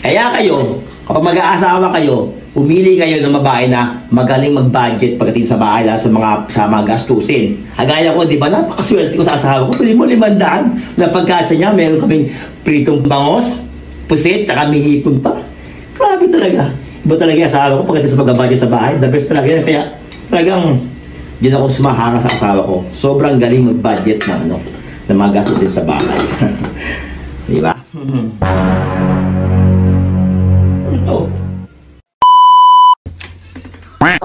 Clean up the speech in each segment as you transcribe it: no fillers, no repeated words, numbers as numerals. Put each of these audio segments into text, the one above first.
Kaya kayo, kapag mag-aasawa kayo, pumili kayo ng babae na magaling mag-budget pagdating sa bahay sa mga gastusin. Agaya ko, di ba, napakaswerte ko sa asawa ko. Pili mo 500 na pagkasa niya, meron kaming pritong bangos, pusit, tsaka may hipon pa. Grabe talaga. Iba talaga yung asawa ko pagdating sa mag-budget sa bahay. The best talaga yan. Kaya talagang din ako sumahanga sa asawa ko. Sobrang galing mag-budget ng mga gastusin sa bahay. Di ba?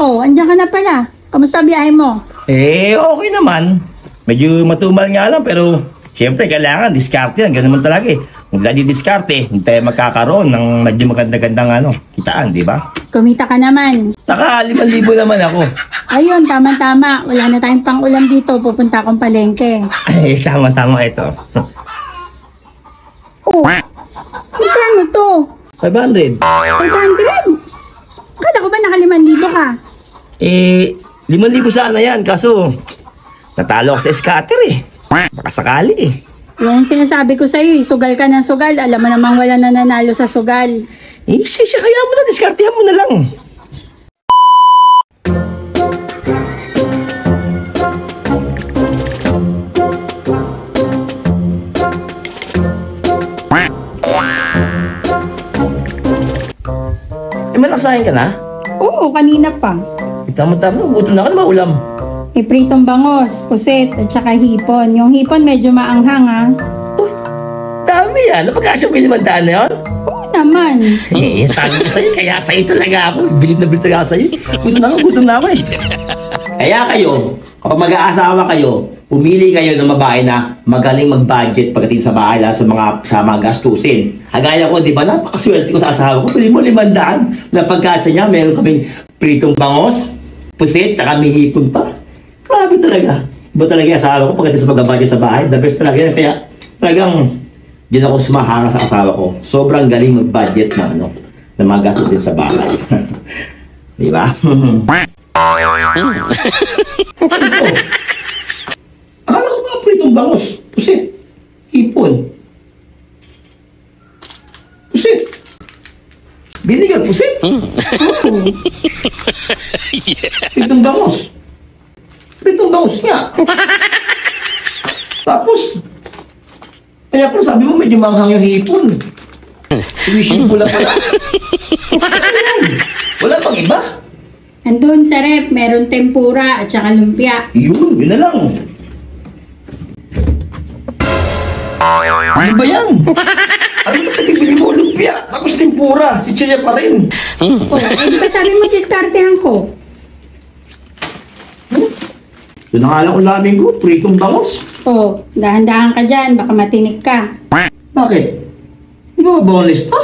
Oh, andiyan ka na pala. Kamusta biyahe mo? Okay naman. Medyo matumal nga lang, pero siyempre kailangan diskarte yan. Ganun man talaga eh. Kung wala di diskarte, hindi tayo magkakaroon ng medyo maganda-gandang kitaan, di ba? Kumita ka naman. Naka 5,000 naman ako. Ayun, tama-tama. Wala na tayong pang-ulam dito. Pupunta akong palengke. Ay, tama-tama ito. Oh, magkano to? 500. 500? Akala ko ba naka 5,000 ka? 5,000 sana yan. Kaso, natalo ako sa scatter eh. Baka sakali eh. Yan ang sinasabi ko sa'yo eh. Sugal ka ng sugal. Alam mo namang wala na nanalo sa sugal. Siya, kaya mo na. Diskartehan mo na lang. Malaksahin ka na? Oo, kanina pa. Tama-tama, gutom na ka na ulam. May pritong bangos, puset, at saka hipon. Yung hipon medyo maanghang ha. Uy, dami yan. Napagkasya mo yung 500 na yun? Oo naman. Sabi ko sa'yo, kaya sa'yo talaga ako. Bilib na bilib talaga sa'yo. Gutom na ako eh. Kaya kayo, kapag mag-aasawa kayo, pumili kayo ng babae na magaling mag-budget pagdating sa bahay sa mga gastusin. Agaya ko, di ba, napakaswerte ko sa asawa ko. Pili mo 500 na pagkasa niya, meron kaming pritong bangos, pusit, tsaka may hipon pa. Grabe talaga. Iba talaga yung asawa ko pagdating sa mag-budget sa bahay. The best talaga yan. Kaya talagang din ako sumahanga sa asawa ko. Sobrang galing mag-budget ng mga gastusin sa bahay. Di ba? Akala ko ba pritong bangos, pusit, hipon, pusit, vinegar, pusit. Pritong bangos nga. Tapos kaya pala sabi mo medyo manghang yung hipon. Tuwishin pula pala. Wala pang iba. Andun sa rep, meron tempura at saka lumpia. Yun na lang. Ano ba yan? Ano ba pinibili mo lumpia? Tapos tempura, si Chaya pa rin. Oh, di ba sabi mo diskartehan ko? Doon ang alam ulamin ko, pritong bangos. Oh, dahan-dahan ka dyan, baka matinik ka. Bakit? Di ba boneless to?